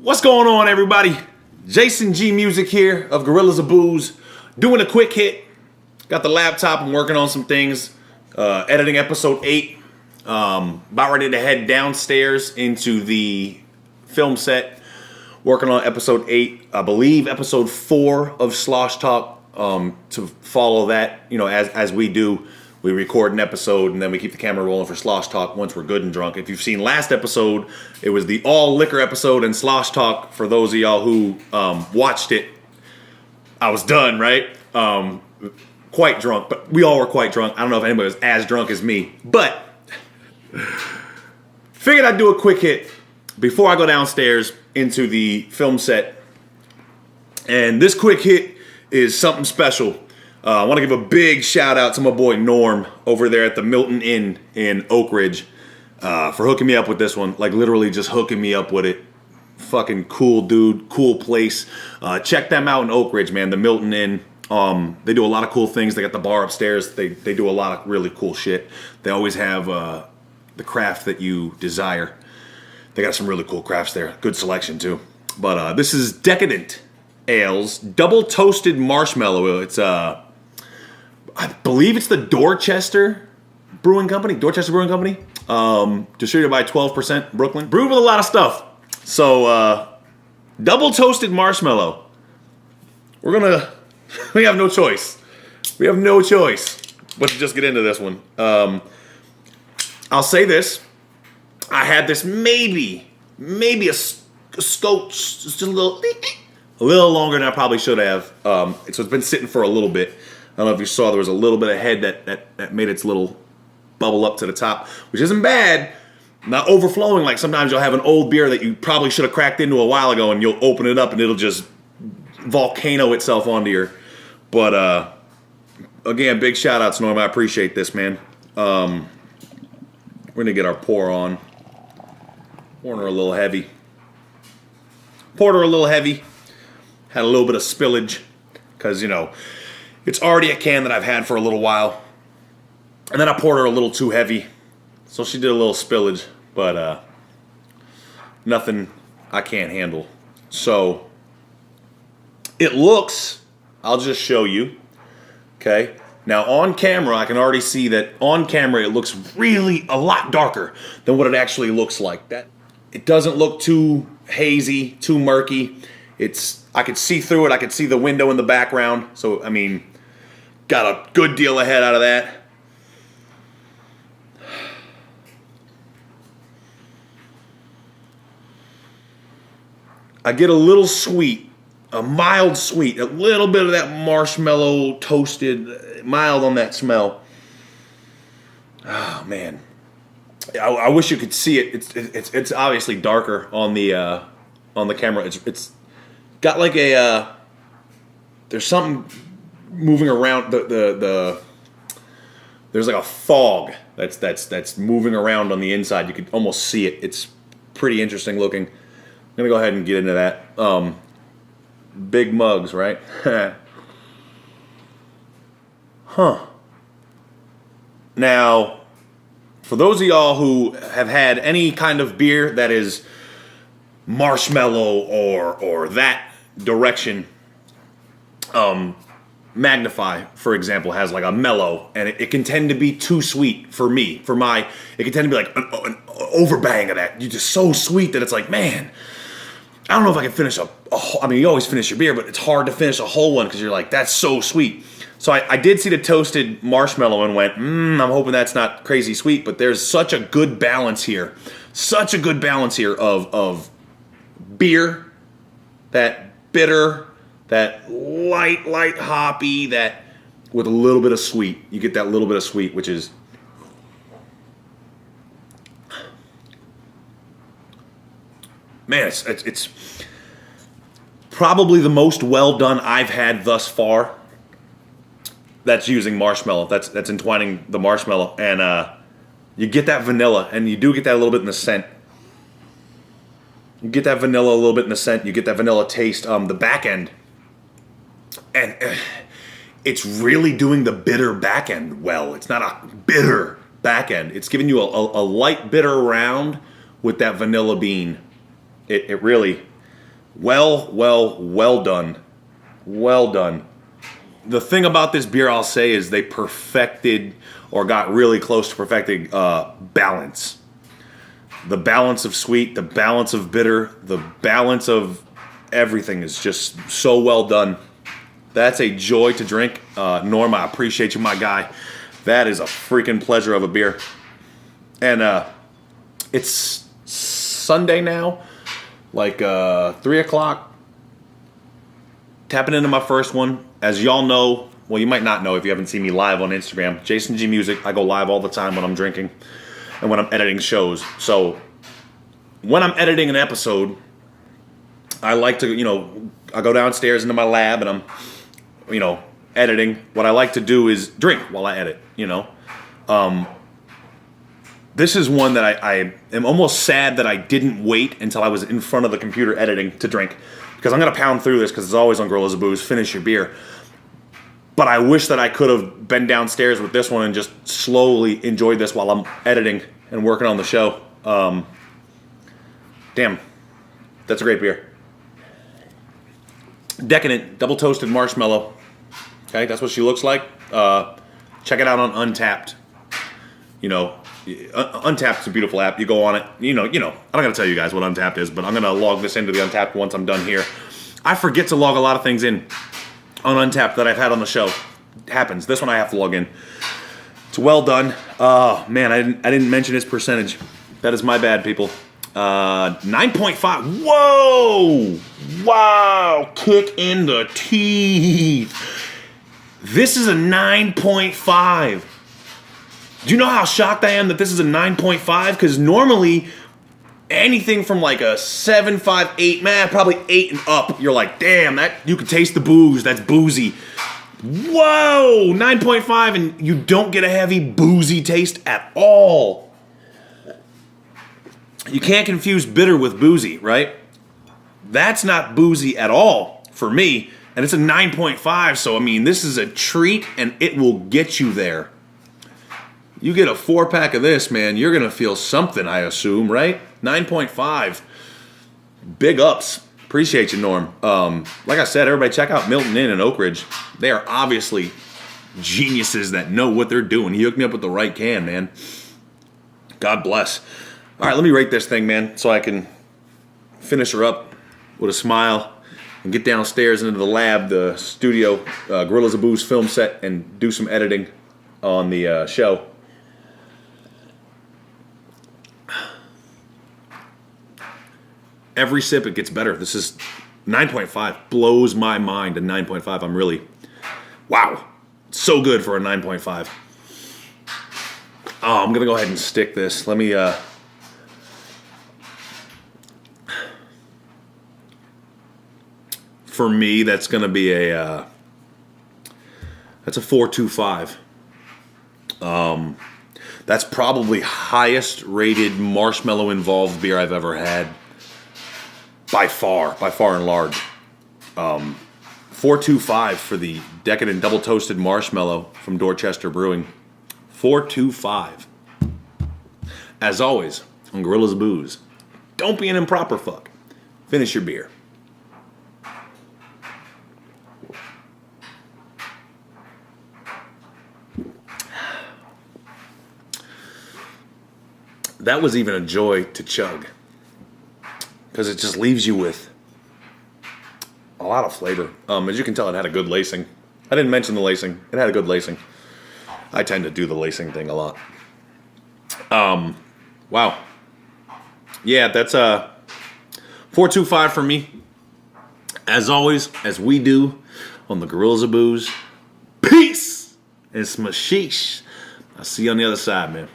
What's going on, everybody? Jason G Music here of Gorillas of Booze, doing a quick hit. Got the laptop, I'm working on some things, editing episode 8. About ready to head downstairs into the film set, working on episode 8. I believe episode 4 of Slosh Talk. To follow that, you know, as we do, we record an episode and then we keep the camera rolling for Slosh Talk once we're good and drunk. If you've seen last episode, it was the all liquor episode, and Slosh Talk, for those of y'all who watched it, I was done, right? Quite drunk, but we all were quite drunk. I don't know if anybody was as drunk as me, but figured I'd do a quick hit before I go downstairs into the film set. And this quick hit is something special. I want to give a big shout out to my boy Norm over there at the Milton Inn in Oak Ridge for hooking me up with this one. Like, literally just hooking me up with it. Fucking cool dude, cool place. Check them out in Oak Ridge, man. The Milton Inn. They do a lot of cool things. They got the bar upstairs. They do a lot of really cool shit. They always have the craft that you desire. They got some really cool crafts there. Good selection too. But this is Decadent Ales Double Toasted Marshmallow. It's I believe it's the Dorchester Brewing Company. Distributed by 12% Brooklyn. Brewed with a lot of stuff. So double toasted marshmallow. We have no choice. We have no choice but to just get into this one. I'll say this. I had this maybe a scotch, just a little longer than I probably should have. So it's been sitting for a little bit. I don't know if you saw, there was a little bit of head that made its little bubble up to the top, which isn't bad. Not overflowing, like sometimes you'll have an old beer that you probably should have cracked into a while ago, and you'll open it up and it'll just volcano itself onto your. But again, big shout outs, Norm. I appreciate this, man. We're gonna get our pour on. Pouring her a little heavy. Poured her a little heavy. Had a little bit of spillage because, you know, it's already a can that I've had for a little while. And then I poured her a little too heavy. So she did a little spillage, but nothing I can't handle. So it looks, I'll just show you, okay? Now on camera, I can already see that on camera it looks really a lot darker than what it actually looks like. It doesn't look too hazy, too murky. I could see through it. I could see the window in the background. So, I mean, got a good deal of head out of that. I get a little sweet, a mild sweet, a little bit of that marshmallow toasted, mild on that smell. Oh, man. I wish you could see it. It's obviously darker on the camera. It's got like a there's something moving around there's like a fog that's moving around on the inside. You could almost see it. It's pretty interesting looking. I'm gonna go ahead and get into that. Big mugs, right? Huh. Now, for those of y'all who have had any kind of beer that is marshmallow or that direction, Magnify, for example, has like a mellow, and it can tend to be too sweet for me. It can tend to be like an overbang of that. You're just so sweet that it's like, man, I don't know if I can finish I mean, you always finish your beer, but it's hard to finish a whole one because you're like, that's so sweet. So I did see the toasted marshmallow and went, I'm hoping that's not crazy sweet, but there's such a good balance here. Such a good balance here of beer, that bitter, that light hoppy, that with a little bit of sweet. You get that little bit of sweet, which is man, it's probably the most well done I've had thus far. That's using marshmallow. That's entwining the marshmallow, and you get that vanilla, and you do get that a little bit in the scent. You get that vanilla a little bit in the scent. You get that vanilla taste. The back end. And it's really doing the bitter back end well. It's not a bitter back end. It's giving you a light bitter round with that vanilla bean. It really, Well done. Well done. The thing about this beer, I'll say, is they perfected or got really close to perfecting balance. The balance of sweet, the balance of bitter, the balance of everything is just so well done. That's a joy to drink. Norm, I appreciate you, my guy. That is a freaking pleasure of a beer. And it's Sunday now, like 3 o'clock. Tapping into my first one. As y'all know, well, you might not know if you haven't seen me live on Instagram, Jason G Music. I go live all the time when I'm drinking and when I'm editing shows. So when I'm editing an episode, I like to, I go downstairs into my lab and I'm, editing. What I like to do is drink while I edit, This is one that I am almost sad that I didn't wait until I was in front of the computer editing to drink. Because I'm going to pound through this because it's always on Gorillas of Booze, finish your beer. But I wish that I could have been downstairs with this one and just slowly enjoyed this while I'm editing and working on the show. Damn, that's a great beer. Decadent, double toasted marshmallow. Okay, that's what she looks like. Check it out on Untapped. Untapped's a beautiful app. You go on it. I'm not going to tell you guys what Untapped is, but I'm going to log this into the Untapped once I'm done here. I forget to log a lot of things in on Untapped that I've had on the show. It happens. This one I have to log in. It's well done. Oh, man, I didn't mention its percentage. That is my bad, people. 9.5. Whoa! Wow! Kick in the teeth. This is a 9.5. Do you know how shocked I am that this is a 9.5? Because normally, anything from like a 7.5, 8, probably 8 and up, you're like, damn, that you can taste the booze. That's boozy. Whoa, 9.5, and you don't get a heavy boozy taste at all. You can't confuse bitter with boozy, right? That's not boozy at all for me, and it's a 9.5. So this is a treat, and it will get you there. You get a 4-pack of this, man, you're going to feel something, I assume, right? 9.5. Big ups. Appreciate you, Norm. Like I said, everybody check out Milton Inn in Oak Ridge. They are obviously geniuses that know what they're doing. He hooked me up with the right can, man. God bless. All right, let me rate this thing, man, so I can finish her up with a smile and get downstairs into the lab, the studio, Gorillas of Booze film set, and do some editing on the show. Every sip, it gets better. This is 9.5. Blows my mind. A 9.5. I'm really, wow. So good for a 9.5. Oh, I'm going to go ahead and stick this. Let me, for me, that's going to be that's a 4.25. That's probably highest rated marshmallow involved beer I've ever had. By far and large. 4.25 for the Decadent double toasted marshmallow from Dorchester Brewing. 4.25. As always, on Gorillas of Booze, don't be an improper fuck. Finish your beer. That was even a joy to chug. Because it just leaves you with a lot of flavor. As you can tell, it had a good lacing. I didn't mention the lacing. It had a good lacing. I tend to do the lacing thing a lot. Wow. Yeah, that's 4.25 for me. As always, as we do on the Gorillas of Booze. Peace and smashish. I'll see you on the other side, man.